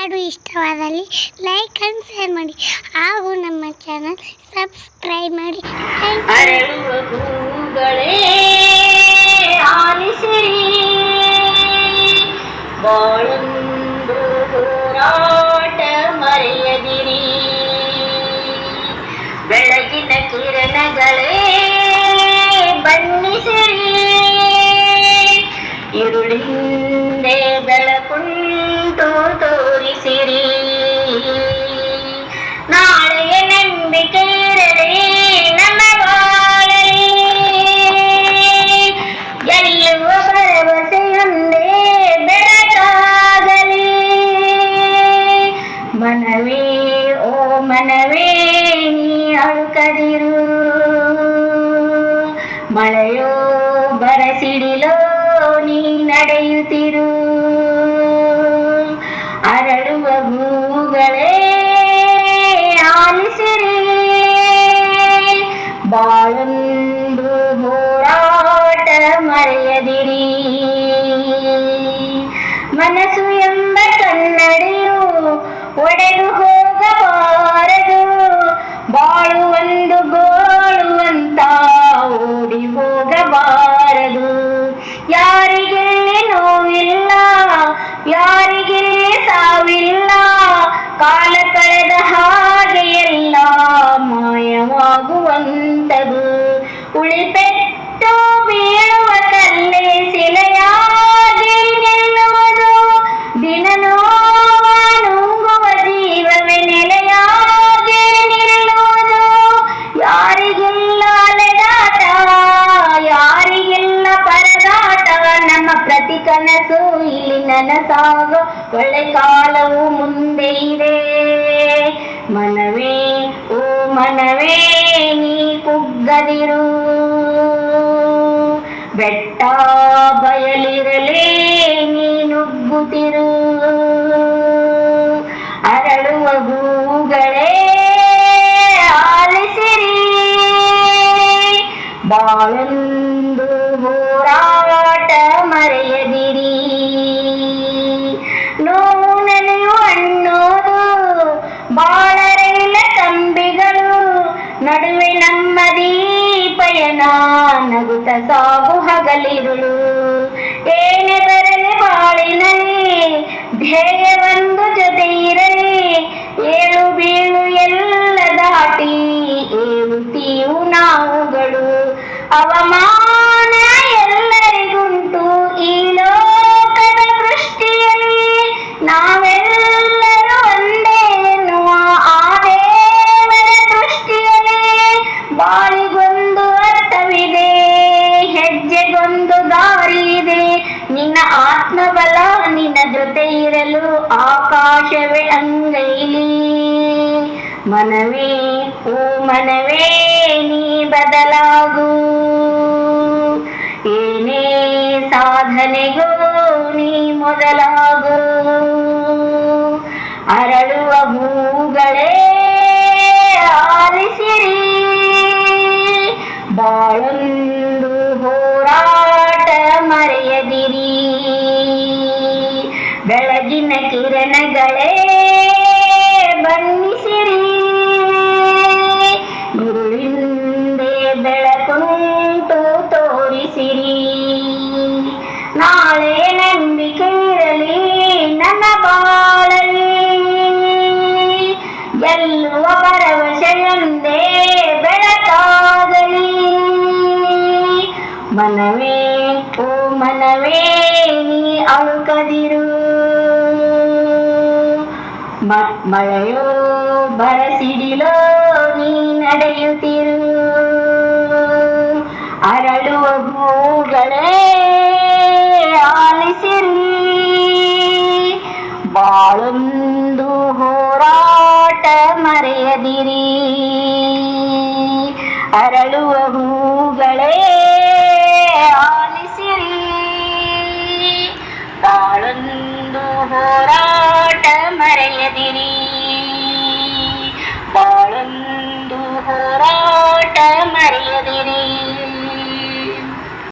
ಹಾಡು ಇಷ್ಟವಾದಲ್ಲಿ like and share ಮಾಡಿ ಹಾಗೂ ನಮ್ಮ ಚಾನಲ್ ಸಬ್ಸ್ಕ್ರೈಬ್ ಮಾಡಿ. ಅರಳುವ ಹೂಗಳೇ ಆಲಿಸಿರಿ, ಬಾಳೊಂದು ಹೋರಾಟ ಮರೆಯದಿರಿ. ಬೆಳಗಿನ ಕಿರಣಗಳೇ ಬಣ್ಣಿಸಿರಿ, ഇരുളിന്റെ ಬೆಳಕುಂಟು ತೋರಿಸಿರಿ. ನಾಳೆಯ ನಂಬಿಕೆ ಇರಲಿ ನಮ್ಮ ಬಾಳಲಿ, ಗೆಲ್ಲುವ ಭರವಸೆಯೊಂದೇ ಬೆಳಕಾಗಲಿ. ಮನವೇ ಓ ಮನವೇ ನೀ ಅಳುಕದಿರು, ಮಳೆಯೋ ಬರಸಿಡಿಲೋ ನೀ ನಡೆಯುತ್ತಿರು. ಅರಳುವ ಹೂಗಳೇ ಆಲಿಸಿರಿ, ಬಾಳೊಂದು ಹೋರಾಟ ಮರೆಯದಿರಿ. ಮನಸ್ಸು ಎಂಬ ಕನ್ನಡಿಯು ಒಡೆದು ಹೋಗಬಾರದು, ಬಾಳು ಒಂದು ಗೋಳು ಅಂತ ಓಡಿ ಹೋಗಬಾರದು. ಯಾರಿಗಿಲ್ಲಿ ನೋವಿಲ್ಲ, ಯಾರಿಗಿಲ್ಲಿ ಸಾವಿಲ್ಲ, ಕಾಲ ಕಳೆದ ಹಾಗೆ ಎಲ್ಲ ಮಾಯವಾಗುವಂತದು. ಉಳಿಪೆಟ್ಟು ಬೀಳುವ ಕಲ್ಲೇ ಶಿಲೆಯಾಗಿ ನಿಲ್ಲುವುದು, ದಿನ ನೋವ ನುಂಗುವ ಜೀವವೇ ನೆಲೆಯಾಗಿ ನಿಲ್ಲುವುದು. ಯಾರಿಗಿಲ್ಲ ಅಲೆದಾಟ, ಯಾರಿಗಿಲ್ಲ ಪರದಾಟ, ನಮ್ಮ ಪ್ರತಿ ಕನಸು ಇಲ್ಲಿ ನನಸಾಗೋ ಒಳ್ಳೆ ಕಾಲವು ಮುಂದೆ ಇದೆ. ಮನವೇ ಓ ಮನವೇ ನೀ ಕುಗ್ಗದಿರು, ಬೆಟ್ಟ ಬಯಲಿರಲಿ ನೀ ನುಗ್ಗುತ್ತಿರು. ಅರಳುವ ಹೂಗಳೇ ಆಲಿಸಿರಿ, ಬಾಳೊಂದು ಹೋರಾಟ ಮರೆಯದಿರಿ. ನೋವು ನೆನೆಯು ಅನ್ನೋದು ಬಾಳರೈಲ ಕಂಬಿಗಳು, ನಡುವೆ ನಮ್ಮದೀ ಪಯಣ ನಗುತ್ತ ಸಾಗು ಹಗಲಿರುಳು. ಏನೇ ಬರಲಿ ಬಾಳಿನಲ್ಲಿ ಧ್ಯೇಯವೊಂದು ಜೊತೆ ಇರಲಿ, ಏಳು ಬೀಳು ಎಲ್ಲ ದಾಟಿ ಏಳುತ್ತೀವು ನಾವುಗಳು. ಅವಮಾನ ಎಲ್ಲರಿಗುಂಟು ಈ ಲೋಕದ ದೃಷ್ಟಿಯಲ್ಲಿ, ನಾವೆಲ್ಲರೂ ಒಂದೇ ಎನ್ನುವ ಆ ದೇವರ ದೃಷ್ಟಿಯಲ್ಲಿ. ಬಾಳಿಗೊಂದು ಅರ್ಥವಿದೆ, ಹೆಜ್ಜೆಗೊಂದು ದಾರಿ ಇದೆ, ನಿನ್ನ ಆತ್ಮಬಲ ನಿನ್ನ ಜೊತೆ ಇರಲು ಆಕಾಶವೇ ಅಂಗೈಲಿ. ಮನವೇ ಓ ಮನವೇ ನೀ ಬದಲಾಗು, ಏನೇ ಸಾಧನೆಗೂ ನೀ ಮೊದಲಾಗು. ಅರಳುವ ಹೂಗಳೇ ಆಲಿಸಿರಿ, ಬಾಳೊಂದು ಹೋರಾಟ ಮರೆಯದಿರಿ. ಬೆಳಗಿನ ಕಿರಣಗಳೇ ಬಣ್ಣಿಸಿರಿ, ಗುರುವಿಂದೆ ಬೆಳಕುಂಟು ತೋರಿಸಿರಿ. ನಾಳೆ ನಂಬಿಕೆ ಇರಲಿ ನನ್ನ ಬಾಳಲಿ, ಗೆಲ್ಲುವ ಭರವಸೆಯೊಂದೇ ಬೆಳಕಾಗಲಿ. ಮನವೇ ಓ ಮನವೇ ನೀ ಅಳುಕದಿರು, ಮಳೆಯೋ ಬರಸಿಡಿಲೋ ನೀ ನಡೆಯುತ್ತಿರು. ಅರಳುವ ಹೂಗಳೇ ಆಲಿಸಿರಿ, ಬಾಳೊಂದು ಹೋರಾಟ ಮರೆಯದಿರಿ. ಅರಳುವ ಹೂಗಳೇ ಆಲಿಸಿರಿ, ಬಾಳೊಂದು ಹೋರಾಟ ಮರೆಯದಿರಿ.